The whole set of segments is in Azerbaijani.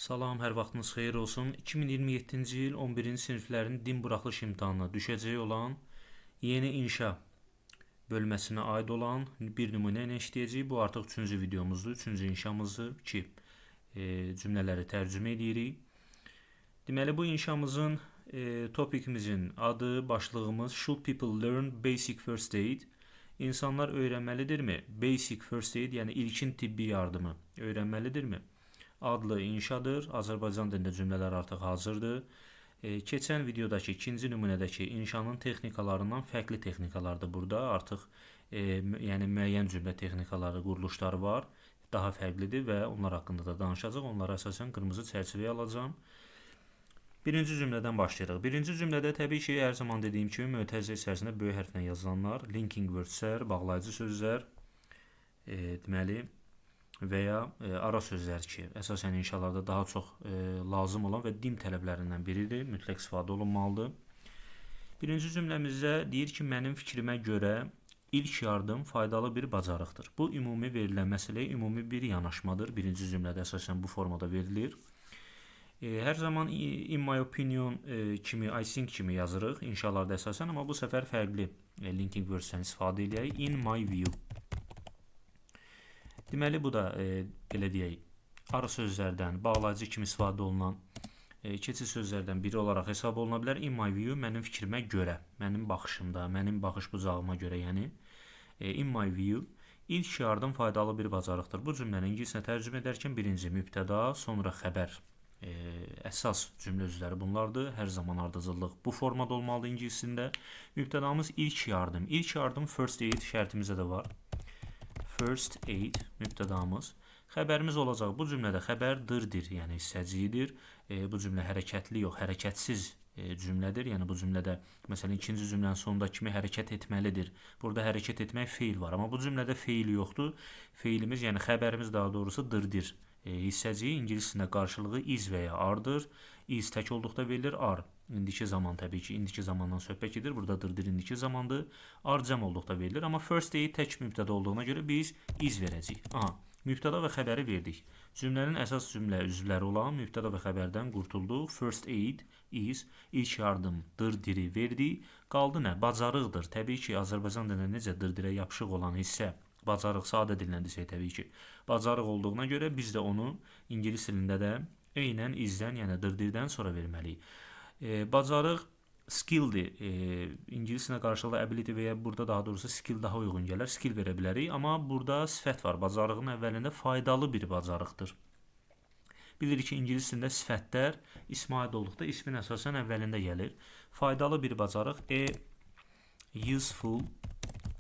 Salam, hər vaxtınız xeyir olsun. 2027-ci il 11-ci siniflərin din buraxılış imtahanına düşəcək olan yeni inşa bölməsinə aid olan bir nümunə ilə işləyəcəyik. Bu artıq 3-cü videomuzdur, 3-cü inşamızdır ki, cümlələri tərcümə edirik. Deməli, bu inşamızın topikimizin adı, başlığımız Should people learn basic first aid? İnsanlar öyrənməlidirmi? Basic first aid, yəni ilkin tibbi yardımı öyrənməlidirmi? Adlı inşadır. Azərbaycan dilində cümlələr artıq hazırdır. Keçən videodakı ikinci nümunədəki inşanın texnikalarından fərqli texnikalardır burada. Artıq yəni müəyyən cümlə texnikaları, quruluşları var. Daha fərqlidir və onlar haqqında da danışacağıq. Onları əsasən qırmızı çərçivəyə alacağım. Birinci cümlədən başlayırıq. Birinci cümlədə təbii ki, hər zaman dediyim kimi mötərizə içərisində böyük hərflə yazılanlar, linking wordslər, bağlayıcı sözlər, deməli və ya ara sözlər ki, əsasən inşalarda daha çox lazım olan və dim tələblərindən biridir, mütləq istifadə olunmalıdır. Birinci cümləmizdə deyir ki, mənim fikrimə görə ilk yardım faydalı bir bacarıqdır. Bu, ümumi verilən məsələyə ümumi bir yanaşmadır. Birinci cümlədə əsasən bu formada verilir. Hər zaman in my opinion kimi, I think kimi yazırıq inşalarda əsasən, amma bu səfər fərqli linking words'dən istifadə edək. In my view. Deməli, bu da belə deyək, ara sözlərdən, bağlayıcı kimi istifadə olunan keçid sözlərdən biri olaraq hesab oluna bilər. In my view, mənim fikrimə görə, mənim baxışımda, mənim baxış bucağıma görə, yəni in my view, ilk yardım faydalı bir bacarıqdır. Bu cümləni ingiliscə tərcümə edərkən birinci mübtəda, sonra xəbər əsas cümlə üzvləri bunlardır. Hər zaman ardıcıllıq bu formada olmalıdır ingiliscində. Mübtədamız ilk yardım. İlk yardım first aid şərtimizdə də var. First aid mübtədamız. Xəbərimiz olacaq. Bu cümlədə xəbər dırdır, yəni hissəciyidir. Bu cümlə hərəkətli yox, hərəkətsiz cümlədir. Yəni bu cümlədə məsələn ikinci cümlənin sonunda kimi hərəkət etməlidir. Burada hərəkət etmək feil var, amma bu cümlədə feil yoxdur. Feilimiz, yəni xəbərimiz daha doğrusu dırdır. Hissəciyi ingilis dilində qarşılığı is və ya ardır. Is tək olduqda verilir, ar. İndiki zaman təbii ki, indiki zamandan söhbət gedir. Burada dırdır indiki zamandır. Ar cəm olduqda verilir. Amma first aid tək mübtəda olduğuna görə biz is verəcəyik. Aha, mübtəda və xəbəri verdik. Cümlənin əsas cümlə üzvləri olan mübtəda və xəbərdən qurtulduq. First aid is, ilk yardım, dırdiri verdik. Qaldı nə? Bacarıqdır. Təbii ki, Azərbaycan dilində necə dırdirə yapışıq olan hissə, bacarıq, sadə dillə desək təbii ki, bacarıq olduğuna görə biz də onu ingilis dilində də eynən izdən, yəni dırdirdən sonra verməliyik. Bacarıq skilldir. İngilis dilində qarşılığı ability və ya burada daha doğrusu skill daha uyğun gələr. Skill verə bilərik, amma burada sifət var. Bacarığın əvvəlində faydalı bir bacarıqdır. Bilirik ki, ingilis dilində sifətlər ismə aid olduqda ismin əsasən əvvəlində gəlir. Faydalı bir bacarıq, useful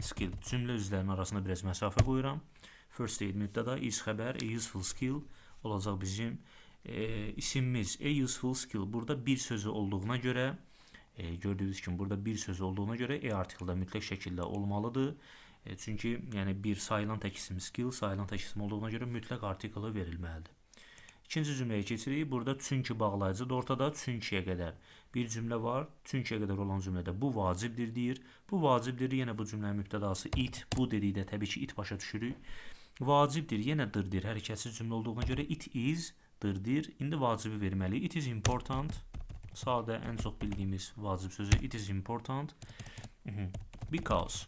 skill. Cümlə üzvlərinin arasında biraz məsafə qoyuram. First aid mübtəda, is xəbər, useful skill olacaq bizim isimimiz. Useful skill. Burada bir sözü olduğuna görə, gördüyünüz kimi burada bir sözü olduğuna görə artikeldə mütləq şəkildə olmalıdır. Çünki yəni bir sayılan tək isim skill, sayılan tək isim olduğuna görə mütləq artikeli verilməlidir. İkinci cümləyə keçirik. Burada çünki bağlayıcıdır ortada. Çünkiyə qədər bir cümlə var. Çünkiyə qədər olan cümlədə bu vacibdir deyir. Bu vacibdir. Yenə bu cümlənin mübtədası it. Bu dedikdə təbii ki, it başa düşürük. Vacibdir. Yenə dırdır. Hərəkətsiz cümlə olduğuna görə it is dırdır. İndi vacibi verməli. It is important. Sadə ən çox bildiyimiz vacib sözü. It is important. Because.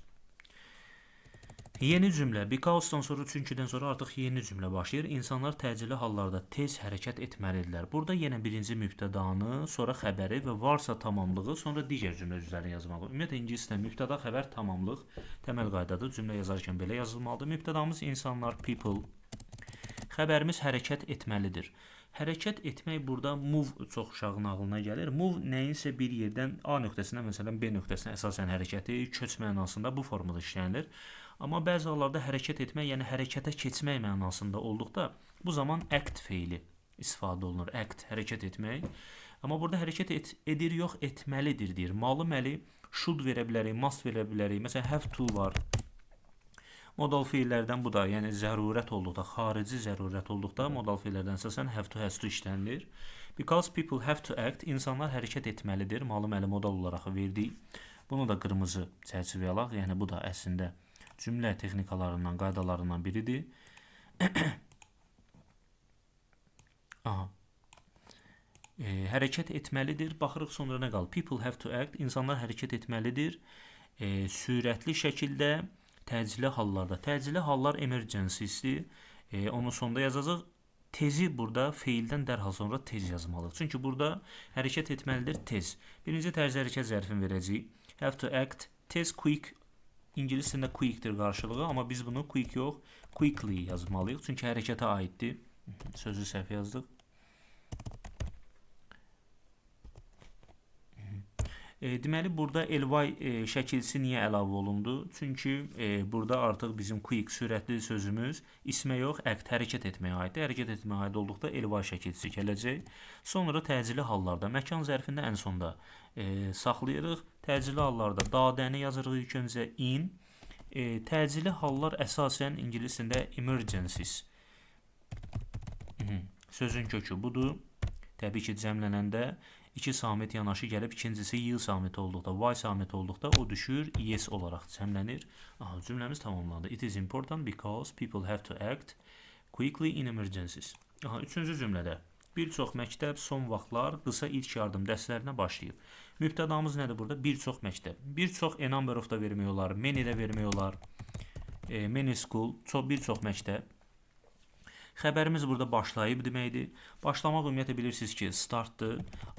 Yeni cümlə. Because'dan sonra, çünkidən sonra artıq yeni cümlə başlayır. İnsanlar təcili hallarda tez hərəkət etməlidirlər. Burada yenə birinci mübtədanı, sonra xəbəri və varsa tamamlığı, sonra digər cümlə üzvlərini yazmalı. Ümumiyyətlə ingiliscə mübtəda, xəbər, tamamlıq təməl qaydadır. Cümlə yazarkən belə yazılmalıdır. Mübtədamız insanlar, people. Xəbərimiz hərəkət etməlidir. Hərəkət etmək burada move çox uşağın ağlına gəlir. Move nəyinsə bir yerdən A nöqtəsinə, məsələn B nöqtəsinə əsasən hərəkəti, köç mənasında bu formada işlənilir. Amma bəzi hallarda hərəkət etmək, yəni hərəkətə keçmək mənasında olduqda bu zaman act feili istifadə olunur. Act, hərəkət etmək. Amma burada hərəkət edir, yox, etməlidir deyir. Malı, məli, should verə bilərik, must verə bilərik. Məsələn, have to var. Modal feillərdən bu da, yəni zərurət olduqda, xarici zərurət olduqda modal feillərdən əsasən have to, has to işlənilir. Because people have to act, insanlar hərəkət etməlidir. Malı, məli modal olaraq verdik. Bunu da qırmızı çərçivəyə alaq. Yəni bu da əslində cümlə texnikalarından, qaydalarından biridir. Aha. hərəkət etməlidir. Baxırıq sonra nə qalır? People have to act. İnsanlar hərəkət etməlidir. Sürətli şəkildə, təcili hallarda. Təcili hallar emergency-dir. Onun sonunda yazacaq. Tezi burada feildən dərhal sonra tez yazmalıyıq. Çünki burada hərəkət etməlidir tez. Birinci tərzi hərəkət zərfini verəcəyik. Have to act, tez, quick. İngilis dilində quickdir qarşılığı, amma biz bunu quick yox, quickly yazmalıyıq. Çünki hərəkətə aiddir. Sözü səhv yazdıq. Deməli, burada ly şəkilsi niyə əlavə olundu? Çünki burada artıq bizim quick, sürətli sözümüz ismə yox, act, hərəkət etməyə aiddir. Hərəkət etməyə aid olduqda ly şəkilsi gələcək. Sonra təcili hallarda, məkan zərfində ən sonda saxlayırıq. Təcili hallarda dadəni yazırıq ilk öncə in. Təcili hallar əsasən ingilis dilində emergencies. Sözün kökü budur. Təbii ki, cəmlənəndə İki samit yanaşı gəlib, ikincisi y samiti olduqda, y samiti olduqda o düşür, yes olaraq cəmlənir. Cümləmiz tamamlandı. It is important because people have to act quickly in emergencies. Üçüncü cümlədə bir çox məktəb son vaxtlar qısa ilk yardım dərslərinə başlayıb. Mübtədamız nədir burada? Bir çox məktəb. Bir çox a number of da vermək olar, many də vermək olar. Many school, bir çox məktəb. Xəbərimiz burada başlayıb deməkdir. Başlamaq ümumiyyətlə bilirsiniz ki, startdır.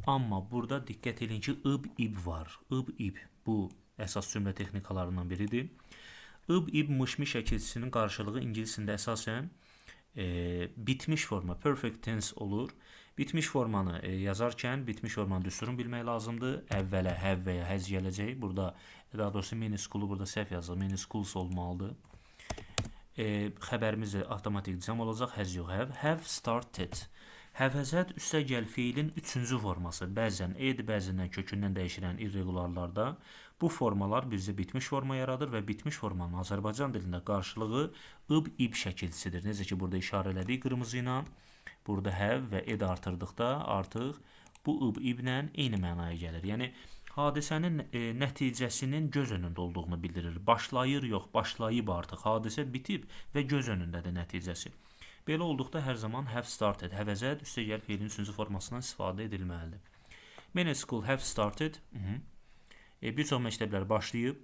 Amma burada diqqət edin ki, ıb var. Ib. Bu əsas cümlə texnikalarından biridir. Ib mışmi şəkilsinin qarşılığı ingilis dilində əsasən bitmiş forma, perfect tense olur. Bitmiş formanı yazarkən bitmiş formanın düsturunu bilmək lazımdır. Əvvələ, have və ya has gələcək. Burada, daha doğrusu many school-u burada səhv yazılır. Many schools olmalıdır. Xəbərimiz avtomatik cəm olacaq, has yox, have started. Həvəzət üstəgəl feilin üçüncü forması. Bəzən ed, bəzən kökündən dəyişilən irregularlarda bu formalar bizdə bitmiş forma yaradır və bitmiş formanın Azərbaycan dilində qarşılığı ıb şəkilsidir. Necə ki, burada işarə elədik qırmızı ilə. Burada have və ed artırdıqda artıq bu ıb-iblə eyni mənaya gəlir. Yəni, hadisənin nəticəsinin göz önündə olduğunu bildirir. Başlayır yox, başlayıb artıq. Hadisə bitib və göz önündədir nəticəsi. Belə olduqda hər zaman have started, həvəzət üstəgəl feilin üçüncü formasından istifadə edilməlidir. Many school have started. Bir çox məktəblər başlayıb.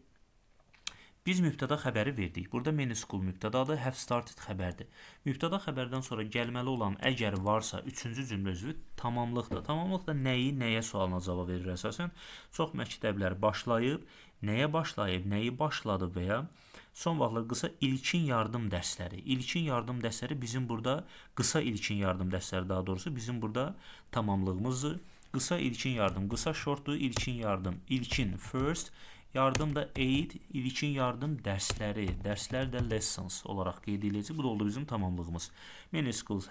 Biz mübtəda xəbəri verdik. Burada many school mübtədadır, have started xəbərdir. Mübtəda xəbərdən sonra gəlməli olan əgər varsa üçüncü cümlə üzvü tamamlıqdır. Tamamlıq da nəyi, nəyə sualına cavab verir əsasən. Çox məktəblər başlayıb, nəyə başlayıb, nəyi başladı və ya son vaxtlar qısa ilkin yardım dərsləri. İlkin yardım dərsləri bizim burada, qısa ilkin yardım dərsləri daha doğrusu bizim burada tamamlığımızdır. Qısa ilkin yardım, qısa shortdur, ilkin yardım, ilkin first, yardım da aid, ilkin yardım dərsləri, dərslər də lessons olaraq qeyd ediləcək. Bu da oldu bizim tamamlığımız. Many schools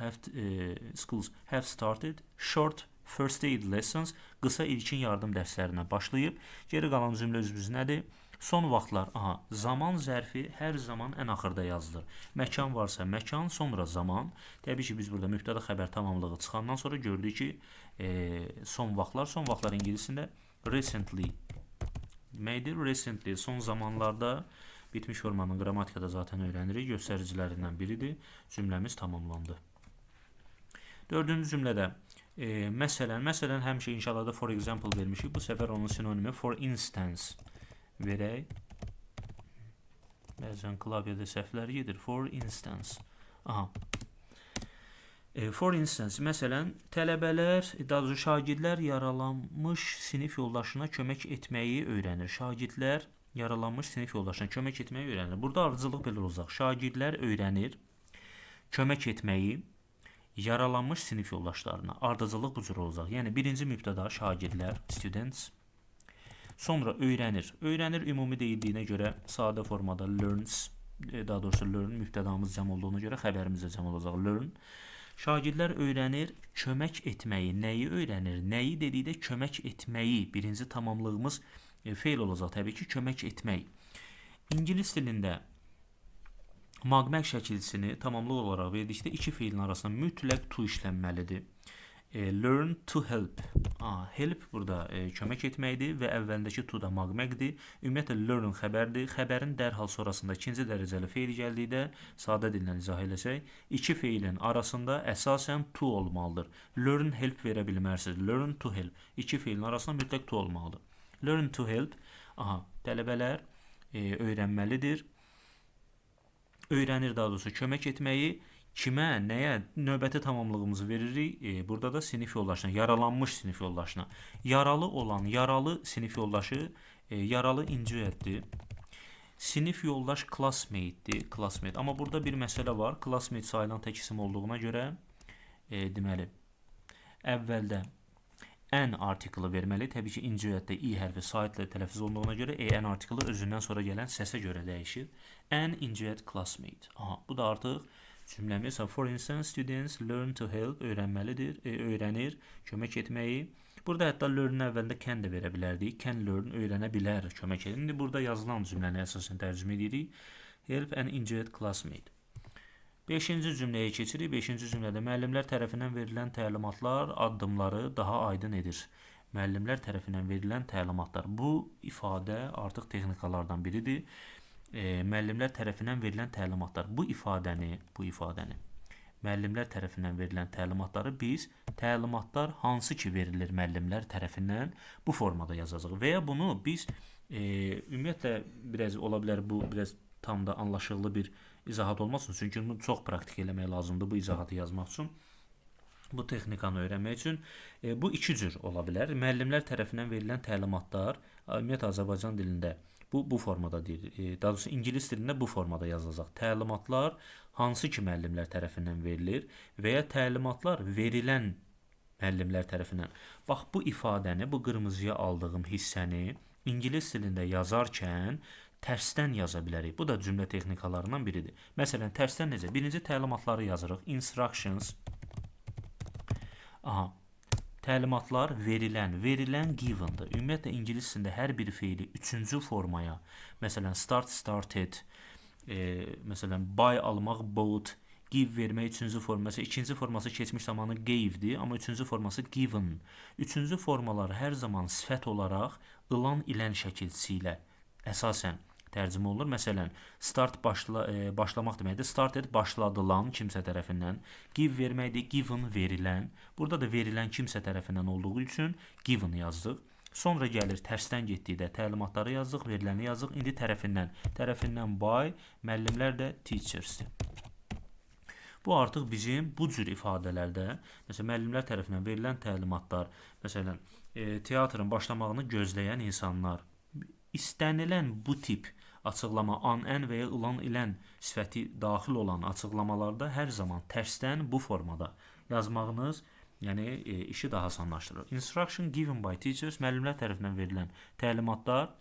have started short first aid lessons, qısa ilkin yardım dərslərinə başlayıb. Geri qalan cümlə üzvümüz nədir? Son vaxtlar, zaman zərfi hər zaman ən axırda yazılır. Məkan varsa məkan, sonra zaman. Təbii ki, biz burada mübtəda xəbər tamamlığı çıxandan sonra gördük ki, son vaxtlar ingilisində recently deməkdir. Recently, son zamanlarda bitmiş formanın qrammatikada zaten öyrənirik. Göstəricilərindən biridir. Cümləmiz tamamlandı. Dördüncü cümlədə məsələn həmişə inşallah da for example vermişik. Bu səfər onun sinonimi for instance verək. Bəzən klavyədə səhvlər gedir. For instance. For instance, məsələn, tələbələr, daha doğrusu şagirdlər yaralanmış sinif yoldaşına kömək etməyi öyrənir. Şagirdlər yaralanmış sinif yoldaşına kömək etməyi öyrənir. Burada ardıcıllıq belə olacaq. Şagirdlər öyrənir kömək etməyi yaralanmış sinif yoldaşlarına. Ardıcıllıq bu cür olacaq. Yəni, birinci mübtəda şagirdlər, students. Sonra öyrənir. Öyrənir ümumi deyildiyinə görə sadə formada learns, daha doğrusu learn mübtədamız cəm olduğuna görə xəbərimiz də cəm olacaq. Learn. Şagirdlər öyrənir kömək etməyi. Nəyi öyrənir? Nəyi dedikdə kömək etməyi. Birinci tamamlığımız feil olacaq təbii ki, kömək etmək. İngilis dilində maqmək şəkilsini tamamlıq olaraq verdikdə iki feilin arasında mütləq to işlənməlidir. Learn to help. Help burada kömək etməkdir və əvvəlindəki to da məqməqdir. Ümumiyyətlə learn xəbərdir. Xəbərin dərhal sonrasında ikinci dərəcəli feil gəldikdə sadə dillə izah eləsək, iki feilin arasında əsasən to olmalıdır. Learn help verə bilmərsiniz. Learn to help. İki feilin arasında mütləq to olmalıdır. Learn to help. Tələbələr öyrənməlidir. Öyrənir daha doğrusu kömək etməyi. Kimə, nəyə növbəti tamamlığımızı veririk? Burada da sinif yoldaşına, yaralanmış sinif yoldaşına. Yaralı olan, yaralı sinif yoldaşı, yaralı incüətdir. Sinif yoldaş classmate-dir, classmate. Amma burada bir məsələ var. Classmate sayılan tək isim olduğuna görə, deməli, əvvəldə an artiklı verməli. Təbii ki, incüətdə i hərfi saytla tələffüz olduğuna görə an artiklı özündən sonra gələn səsə görə dəyişir. An incüət classmate. Bu da artıq cümləmiz. For instance, students learn to help, öyrənməlidir, öyrənir, kömək etməyi. Burada hətta learn-ın əvvəlində can də verə bilərdik. Can learn, öyrənə bilər, kömək edir. İndi burada yazılan cümləni əsasən tərcümə edirik. Help an injured classmate. 5-ci cümləyə keçirik. 5-ci cümlədə müəllimlər tərəfindən verilən təlimatlar addımları daha aydın edir. Müəllimlər tərəfindən verilən təlimatlar. Bu ifadə artıq texnikalardan biridir. Müəllimlər tərəfindən verilən təlimatlar. Bu ifadəni müəllimlər tərəfindən verilən təlimatları biz təlimatlar hansı ki verilir müəllimlər tərəfindən bu formada yazacağıq. Və ya bunu biz ümumiyyətlə biraz ola bilər bu biraz tam da anlaşılır bir izahat olmasın. Çünki bunu çox praktik eləmək lazımdır bu izahatı yazmaq üçün. Bu texnikanı öyrənmək üçün bu iki cür ola bilər. Müəllimlər tərəfindən verilən təlimatlar ümumiyyətlə Azərbaycan dilində bu formada deyil. Daha doğrusu ingilis dilində bu formada yazılacaq. Təlimatlar hansı ki müəllimlər tərəfindən verilir və ya təlimatlar verilən müəllimlər tərəfindən. Bax bu ifadəni, bu qırmızıya aldığım hissəni ingilis dilində yazarkən tərsdən yaza bilərik. Bu da cümlə texnikalarından biridir. Məsələn, tərsdən necə? Birinci təlimatları yazırıq. Instructions. Təlimatlar verilən given'dır. Ümumiyyətlə ingilis dilində hər bir feili üçüncü formaya, məsələn start, started, məsələn buy almaq, bought, give vermək üçüncü forması, ikinci forması keçmiş zamanı gave'dir, amma üçüncü forması given. Üçüncü formalar hər zaman sifət olaraq ilan ilən şəkilçisi ilə əsasən tərcümə olunur. Məsələn, start başlamaq deməkdir. Started başladılan kimsə tərəfindən. Give verməkdir, given verilən. Burada da verilən kimsə tərəfindən olduğu üçün given yazdıq. Sonra gəlir tərsdən getdikdə təlimatları yazdıq, veriləni yazdıq. İndi tərəfindən by, müəllimlər də teachersdir. Bu artıq bizim bu cür ifadələrdə, məsələn, müəllimlər tərəfindən verilən təlimatlar, məsələn, teatrın başlamağını gözləyən insanlar, istənilən bu tip açıqlama an və ya ilan ilən sifəti daxil olan açıqlamalarda hər zaman tərsdən bu formada yazmağınız işi daha asanlaşdırır. Instruction given by teachers, müəllimlər tərəfindən verilən təlimatlar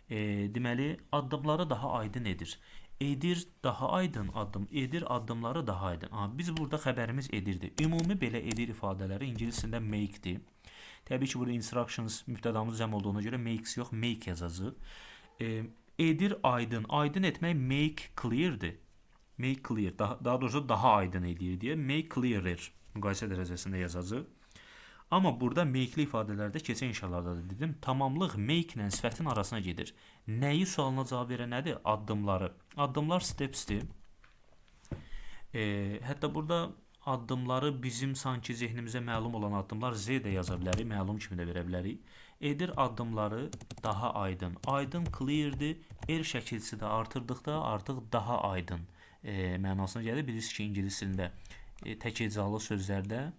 deməli addımları daha aydın edir. Edir daha aydın addım, edir addımları daha aydın. Biz burada xəbərimiz edirdir. Ümumi belə edir ifadələri ingilis dilində make'dir. Təbii ki, burada instructions mübtədamız cəm olduğuna görə makes yox, make yazacaq. Edir aydın. Aydın etmək make clear'dir. Make clear. Daha doğrusu daha aydın edir deyə make clearer müqayisə dərəcəsində yazacaq. Amma burada make-li ifadələrdə keçən inşalarda da dedim, tamamlıq make ilə sifətin arasına gedir. Nəyi sualına cavab verən nədir? Addımları. Addımlar steps'dir. Hətta burada addımları bizim sanki zehnimizə məlum olan addımlar Z də yaza bilərik, məlum kimi də verə bilərik. Edir addımları daha aydın. Aydın clear'dir. Şəkilçisi də artırdıqda artıq daha aydın mənasına gəlir. Bilirsiniz ki, ingilis dilində tək hecalı sözlərdə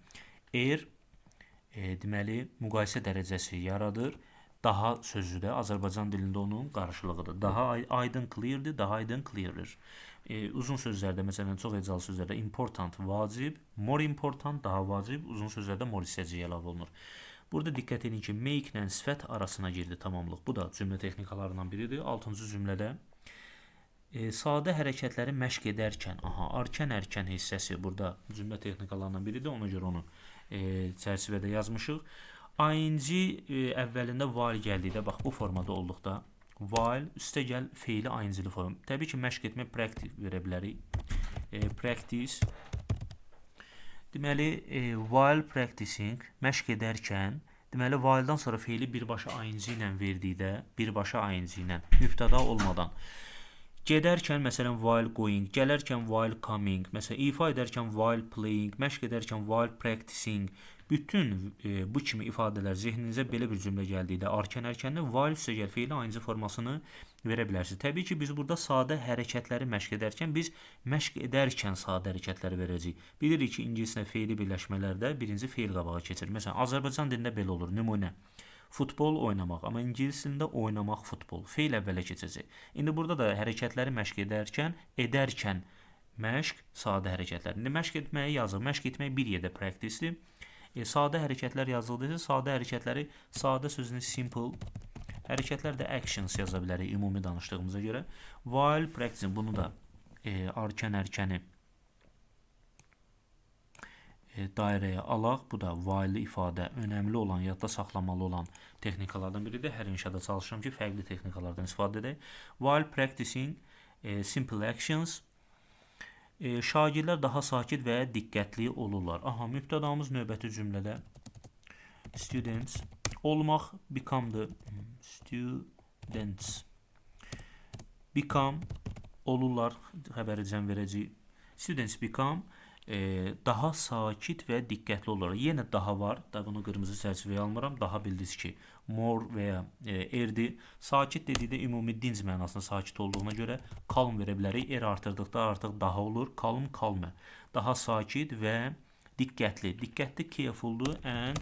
deməli müqayisə dərəcəsi yaradır. Daha sözü də Azərbaycan dilində onun qarşılığıdır. Daha aydın clear'dir, daha aydın clearer. Uzun sözlərdə, məsələn, çox hecalı sözlərdə important, vacib, more important, daha vacib, uzun sözlərdə more hissəciyi əlavə olunur. Burada diqqət edin ki, make ilə sifət arasına girdi tamamlıq. Bu da cümlə texnikalarından biridir. 6-cı cümlədə sadə hərəkətləri məşq edərkən, arkən hissəsi burada cümlə texnikalarından biridir. Ona görə onu çərçivədə yazmışıq. ING əvvəlində while gəldikdə, bax bu formada olduqda while üstə gəl feili ING-li form. Təbii ki, məşq etmək practice verə bilərik. Practice Deməli, while practicing, məşq edərkən, deməli, while-dan sonra feili birbaşa ing ilə verdikdə, birbaşa ing ilə, mübtəda olmadan. Gedərkən, məsələn, while going, gələrkən while coming, məsələn, ifa edərkən while playing, məşq edərkən while practicing, bütün bu kimi ifadələr zehninizə belə bir cümlə gəldikdə, arkan ərkənlə while üstəgəl feili ing formasını verə bilərsiniz. Təbii ki, biz burada sadə hərəkətləri məşq edərkən, biz məşq edərkən sadə hərəkətləri verəcəyik. Bilirik ki, ingiliscə feili birləşmələrdə birinci feil qabağa keçir. Məsələn, Azərbaycan dilində belə olur, nümunə. Futbol oynamaq, amma ingilis dilində oynamaq futbol. Feil əvvələ keçəcək. İndi burada da hərəkətləri məşq edərkən məşq, sadə hərəkətlər. İndi məşq etməyi yazır. Məşq etmək bir yerdə practice-dir. Sadə hərəkətlər yazıldıysa, sadə hərəkətləri, sadə sözünü simple, hərəkətlər də actions yaza bilərik ümumi danışdığımıza görə. While practicing, bunu da arkan ərkəni dairəyə alaq. Bu da while ifadə önəmli olan, yadda saxlamalı olan texnikalardan biridir. Hər inşada çalışıram ki, fərqli texnikalardan istifadə edək. While practicing simple actions, şagirdlər daha sakit və diqqətli olurlar. Aha, mübtədamız növbəti cümlədə students olmaq, become'dır. Students become olurlar, xəbəri cəm verəcəyik. Students become daha sakit və diqqətli olurlar. Yenə daha var. Da bunu qırmızı çərçivəyə almıram. Daha bildiniz ki, more və ya erdir. Sakit dedikdə ümumi dinc mənasında sakit olduğuna görə calm verə bilərik. Artırdıqda artıq daha olur. Calm. Daha sakit və diqqətli. Diqqətli carefuldur and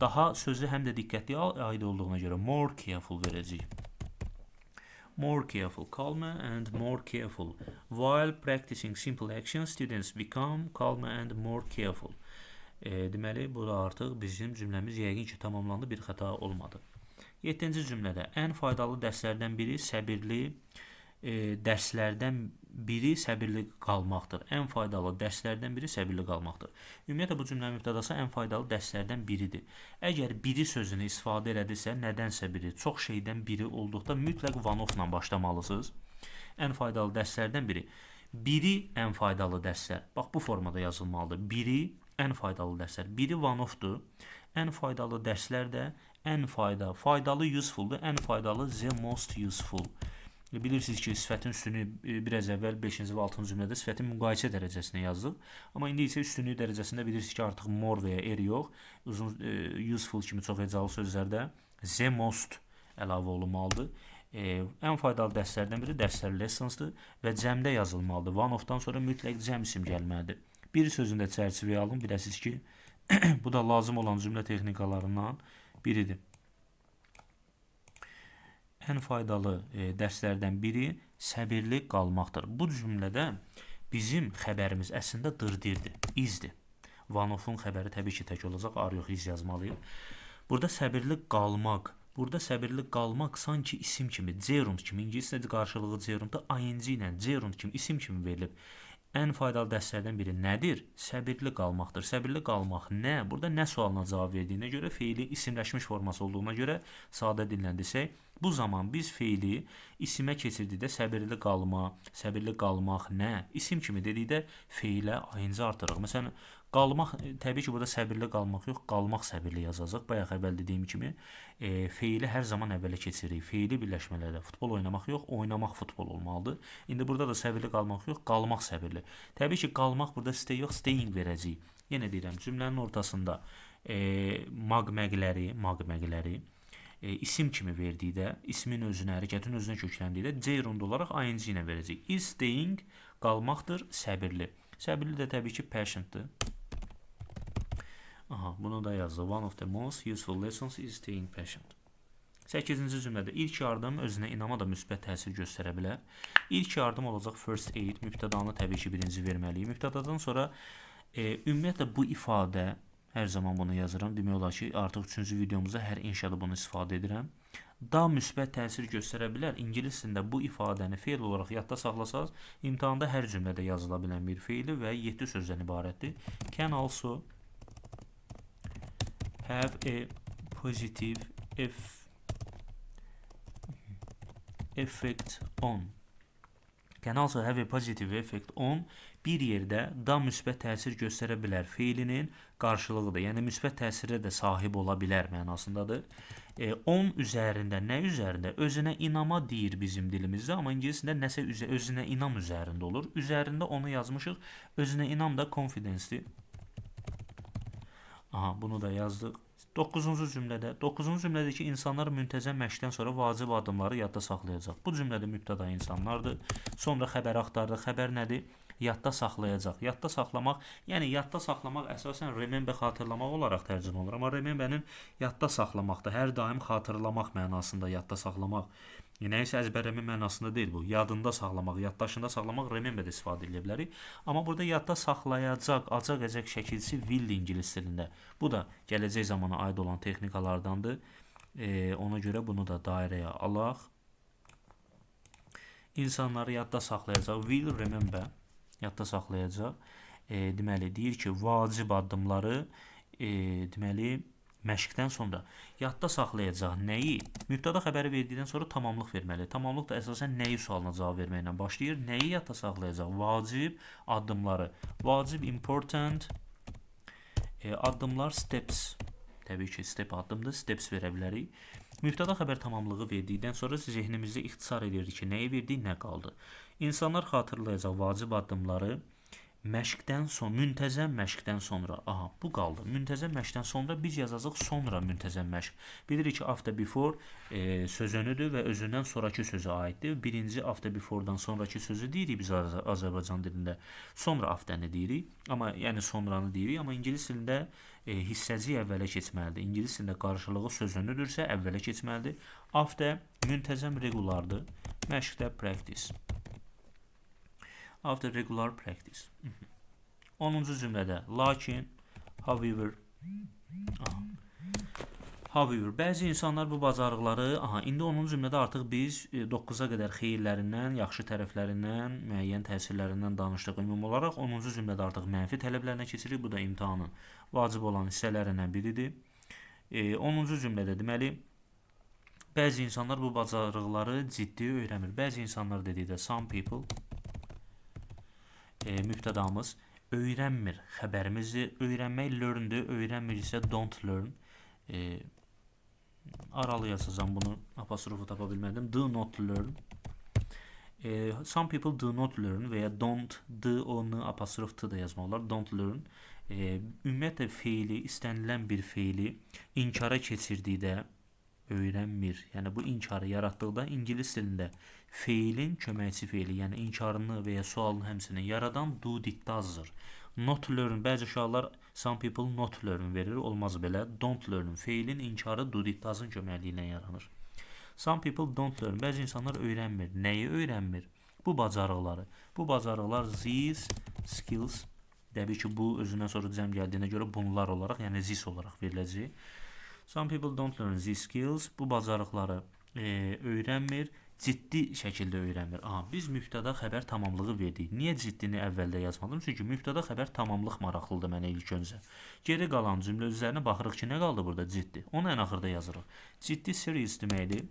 daha sözü həm də diqqətliyə aid olduğuna görə more careful verəcəyik. More careful, calmer and more careful. While practicing simple actions, students become calmer and more careful. Deməli, bu da artıq bizim cümləmiz yəqin ki, tamamlandı, bir xəta olmadı. 7-ci cümlədə ən faydalı dərslərdən biri səbirli qalmaqdır. Ən faydalı dərslərdən biri səbirli qalmaqdır. Ümumiyyətlə, bu cümlənin mübtədası ən faydalı dərslərdən biridir. Əgər biri sözünü istifadə elədirsə, nədənsə biri, çox şeydən biri olduqda mütləq one of-la başlamalısınız. Ən faydalı dərslərdən biri. Biri ən faydalı dərslər. Bax, bu formada yazılmalıdır. Biri ən faydalı dərslər. Biri one of-dur. Ən faydalı dərslər də faydalı useful-dur. Ən faydalı the most useful. Bilirsiniz ki, sifətin üstünü biraz əvvəl 5-ci və 6-cı cümlədə sifətin müqayisə dərəcəsində yazdıq. Amma indi isə üstünlük dərəcəsində bilirsiniz ki, artıq more və ya er yox. Uzun useful kimi çox hecalı sözlərdə the most əlavə olunmalıdır. Ən faydalı dərslərdən biri dərslər lessonsdur və cəmdə yazılmalıdır. One of-dan sonra mütləq cəm isim gəlməlidir. Bir sözün də çərçivəyə alın. Biləsiniz ki, bu da lazım olan cümlə texnikalarından biridir. Ən faydalı dərslərdən biri səbirli qalmaqdır. Bu cümlədə bizim xəbərimiz əslində dırdirdir, izdir. One of-un xəbəri təbii ki, tək olacaq, ar yox, iz yazmalıyıq. Burada səbirli qalmaq sanki isim kimi, gerund kimi, ingiliscə qarşılığı gerundda ing ilə gerund kimi, isim kimi verilib. Ən faydalı dərslərdən biri nədir? Səbirli qalmaqdır. Səbirli qalmaq nə? Burada nə sualına cavab verdiyinə görə, feili isimləşmiş forması olduğuna görə sadə dillə desək, bu zaman biz feili isimə keçirdikdə səbirli qalmaq nə? İsim kimi dedikdə feilə ing artırıq. Məsələn, qalmaq, təbii ki, burada səbirli qalmaq yox, qalmaq səbirli yazacaq. Bayaq əvvəl dediyim kimi, feili hər zaman əvvələ keçiririk. Feili birləşmələrdə futbol oynamaq yox, oynamaq futbol olmalıdır. İndi burada da səbirli qalmaq yox, qalmaq səbirli. Təbii ki, qalmaq burada stay yox, staying verəcəyik. Yenə deyirəm, cümlənin ortasında magməqləri isim kimi verdikdə, ismin özünə, hərəkətin özünə kökləndikdə gerund olaraq ing ilə verəcəyik. Is staying qalmaqdır, səbirli. Səbirli də təbii ki, patient-dır. Aha, bunu da yazdı. One of the most useful lessons is staying patient. 8-ci cümlədə ilk yardım özünə inama da müsbət təsir göstərə bilər. İlk yardım olacaq first aid. Mübtədanı təbii ki, birinci verməliyik. Mübtədadan sonra ümumiyyətlə bu ifadə, hər zaman bunu yazıram. Demək olar ki, artıq 3-cü videomuzda hər inşada bunu istifadə edirəm. Da müsbət təsir göstərə bilər. İngilis dilində bu ifadəni feil olaraq yadda saxlasaz, imtahanda hər cümlədə yazıla bilən bir feili və 7 sözdən ibarətdir. Can also have a positive effect on. can also have a positive effect on bir yerdə da müsbət təsir göstərə bilər feilinin qarşılığıdır. Yəni müsbət təsirə də sahib ola bilər mənasındadır. On üzərində, nə üzərində? Özünə inama deyir bizim dilimizdə, amma ingiliscədə nəsə özünə inam üzərində olur. Üzərində onu yazmışıq. Özünə inam da confidence-dir. Aha, bunu da yazdıq. 9-cu cümlədəki insanlar müntəzəm məşqdən sonra vacib addımları yadda saxlayacaq. Bu cümlədə mübtəda insanlardır. Sonra xəbəri axtardı. Xəbər nədir? Yadda saxlayacaq. Yadda saxlamaq, yəni yadda saxlamaq əsasən remember xatırlamaq olaraq tərcümə olunur. Amma remember'nin yadda saxlamaqda, hər daim xatırlamaq mənasında yadda saxlamaq. Nəyisə əzbərləmə mənasında deyil bu. Yadında saxlamaq, yaddaşında saxlamaq remember istifadə edə bilərik. Amma burada yadda saxlayacaq, acaq şəkilsi will ingilis dilində. Bu da gələcək zamana aid olan texnikalardandır. Ona görə bunu da dairəyə alaq. İnsanları yadda saxlayacaq, will remember. Yadda saxlayacaq. Deməli, deyir ki, vacib addımları deməli, məşqdən sonra yadda saxlayacaq nəyi? Mübtəda xəbəri verdikdən sonra tamamlıq verməli. Tamamlıq da əsasən nəyi sualına cavab verməklə başlayır. Nəyi yadda saxlayacaq? Vacib addımları. Vacib important addımlar steps. Təbii ki, step addımdır. Steps verə bilərik. Mübtəda xəbər tamamlığı verdikdən sonra zehnimizdə ixtisar edirdik ki, nəyi verdik, nə qaldı? İnsanlar xatırlayacaq vacib addımları məşqdən sonra, müntəzəm məşqdən sonra. Aha, bu qaldı. Müntəzəm məşqdən sonra biz yazacaq sonra müntəzəm məşq. Bilirik ki, after before sözünüdür və özündən sonraki sözə aiddir. Birinci after before'dan sonraki sözü deyirik biz Azərbaycan dilində. Sonra after'ni deyirik, amma yəni sonranı deyirik, amma ingilis dilində hissəci əvvələ keçməlidir. İngilis dilində qarşılığı sözünüdürsə əvvələ keçməlidir. After müntəzəm regulardır. Məşqdə practice. After regular practice. 10-cu cümlədə lakin, however, bəzi insanlar bu bacarıqları, indi 10-cu cümlədə artıq biz 9-a qədər xeyirlərindən, yaxşı tərəflərindən, müəyyən təsirlərindən danışdıq. Ümumi olaraq 10-cu cümlədə artıq mənfi tələblərinə keçirik. Bu da imtahanın vacib olan hissələrindən biridir. 10-cu cümlədə deməli, bəzi insanlar bu bacarıqları ciddi öyrənmir. Bəzi insanlar dedikdə some people mübtədamız öyrənmir xəbərimizdir. Öyrənmək learn'dir, öyrənmir isə don't learn. Aralı yazacağım bunu, apostrofu tapa bilmədim. Do not learn. Some people do not learn və ya don't, d, o, n, apostrof t da yazmaq olar. Don't learn. Ümumiyyətlə feili, istənilən bir feili inkara keçirdikdə öyrənmir. Yəni bu inkarı yaratdıqda ingilis dilində feilin köməkçi feili, yəni inkarını və ya sualını həmçinin yaradan do dictazdır. Not learn, bəzi uşaqlar some people not learn verir, olmaz belə. Don't learn, feilin inkarı do dictazın köməkliyi ilə yaranır. Some people don't learn, bəzi insanlar öyrənmir. Nəyi öyrənmir? Bu bacarıqları. Bu bacarıqlar these skills, təbii ki, bu özündən sonra cəm gəldiyinə görə bunlar olaraq, yəni this olaraq veriləcək. Some people don't learn these skills. Bu bacarıqları öyrənmir, ciddi şəkildə öyrənmir. Biz mübtəda xəbər tamamlığı verdik. Niyə ciddini əvvəldə yazmadım? Çünki mübtəda xəbər tamamlıq maraqlıdır mənə ilk öncə. Geri qalan cümlə üzərinə baxırıq ki, nə qaldı burada? Ciddi. Onu ən axırda yazırıq. Ciddi serious deməkdir.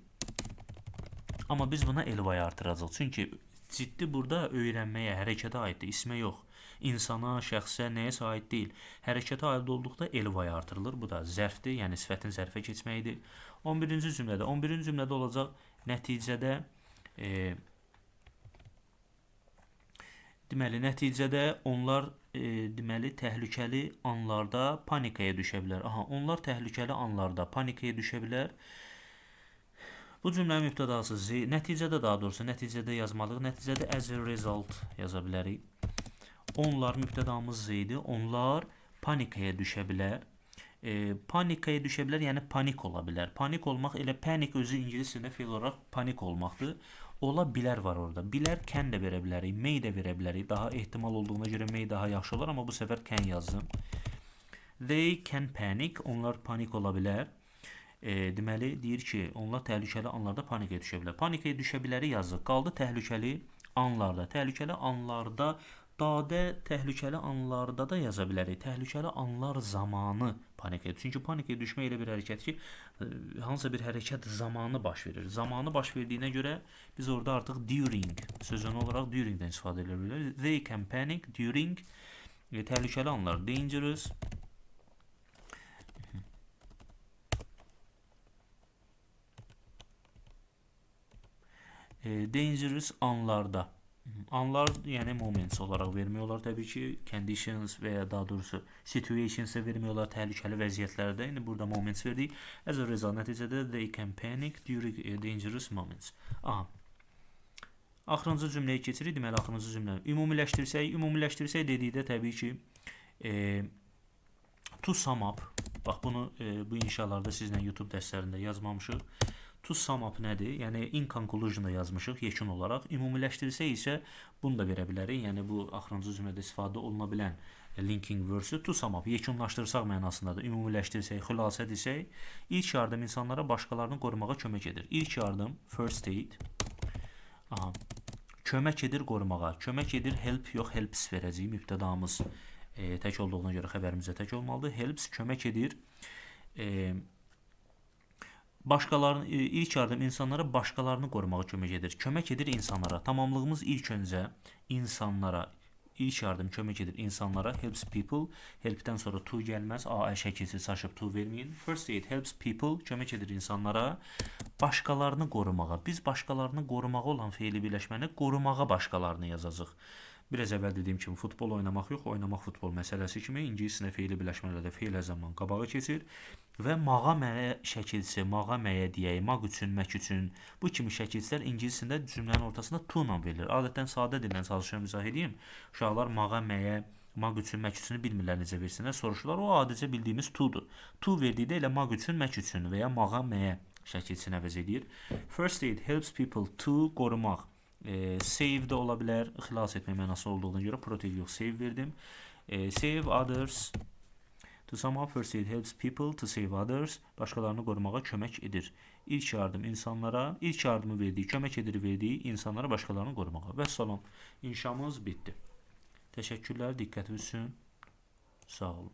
Amma biz buna elvaya artıracaq. Çünki ciddi burada öyrənməyə, hərəkətə aiddir, ismə yox. İnsana, şəxsə, nəyəsə aid deyil. Hərəkətə aid olduqda elvaya artırılır. Bu da zərfdir, yəni sifətin zərfə keçməyidir. 11-ci cümlədə olacaq nəticədə deməli, nəticədə onlar deməli, təhlükəli anlarda panikaya düşə bilər. Onlar təhlükəli anlarda panikaya düşə bilər. Bu cümlənin mübtədası nəticədə, daha doğrusu nəticədə yazmalıyıq. Nəticədə as a result yaza bilərik. Onlar mübtədamız idi. Onlar panikaya düşə bilər. Panikaya düşə bilər, yəni panik ola bilər. Panik olmaq, elə panik özü ingilis dilində feil olaraq panik olmaqdır. Ola bilər var orada. Bilər can də verə bilərik, may də verə bilərik. Daha ehtimal olduğuna görə may daha yaxşı olar, amma bu səfər can yazdım. They can panic, onlar panik ola bilər. Deməli, deyir ki, onlar təhlükəli anlarda panikaya düşə bilər. Panikaya düşə biləri yazıq. Qaldı təhlükəli anlarda. Təhlükəli anlarda, dadə təhlükəli anlarda da yaza bilərik. Təhlükəli anlar zamanı Panikaya. Çünki panikaya düşmək elə bir hərəkət ki, hansısa bir hərəkət zamanı baş verir. Zamanı baş verdiyinə görə biz orada artıq during sözünü olaraq duringdən istifadə edə bilərik. They can panic during təhlükəli anlar. Dangerous dangerous anlarda. Anlar yəni moments olaraq vermiyorlar təbii ki. Conditions və ya daha doğrusu situations vermiyorlar təhlükəli vəziyyətlərdə. İndi burada moments verdik. As a result nəticədə they can panic during dangerous moments. Aha. Axırıncı cümləyə keçirik. Deməli axırıncı cümlə ümumiləşdirsək dedikdə təbii ki to sum up. Bax bunu bu inşalarda sizlə YouTube dərslərində yazmamışıq. To sum up nədir? Yəni in conclusion-da yazmışıq yekun olaraq. Ümumiləşdirsək isə bunu da verə bilərik. Yəni bu axırıncı cümlədə istifadə oluna bilən linking verb-ü to sum up yekunlaşdırsaq mənasındadır. Ümumiləşdirsək, xülasə desək, ilk yardım insanlara başqalarını qorumağa kömək edir. İlk yardım first aid. Aha. Kömək edir qorumağa. Kömək edir help yox helps verəcəyik. Mübtədamız tək olduğuna görə xəbərimizdə tək olmalıdır. Helps kömək edir. Başqalarını ilk yardım insanlara başqalarını qorumağa kömək edir. Kömək edir insanlara. Tamamlığımız ilk öncə insanlara. İlk yardım kömək edir insanlara. Helps people. Helpdən sonra to gəlməz. A şəkilsiz saçıb to verməyin. First aid helps people. Kömək edir insanlara. Başqalarını qorumağa. Biz başqalarını qorumağa olan feili birləşməni qorumağa başqalarını yazacağıq. Biraz əvvəl dediyim kimi futbol oynamaq yox, oynamaq futbol məsələsi kimi ingiliscə feili birləşmələrdə feil zaman qabağa keçir və mağa məyə şəkilsi, mağa məyə deyək, maq üçün, mək üçün bu kimi şəkilslər ingiliscədə cümlənin ortasında to ilə verilir. Adətən sadə dillə çalışıram izah edeyim. Uşaqlar mağa məyə, maq üçün, mək üçünü bilmirlər necə versinlər. Soruşurlar, o adicə bildiyimiz to'dur. To verdikdə elə maq üçün, mək üçün və ya mağa məyə şəkilsini əvəz edir. First aid helps people to qorumaq. Save də ola bilər, xilas etmək mənası olduğuna görə protect yox, save verdim. Save others. To sum up, first aid helps people to save others. Başqalarını qorumağa kömək edir. İlk yardım insanlara, ilk yardımı verdiyi, kömək edir verdiyi insanlara başqalarını qorumağa. Və salam, inşamız bitdi. Təşəkkürlər, diqqətiniz üçün. Sağ olun.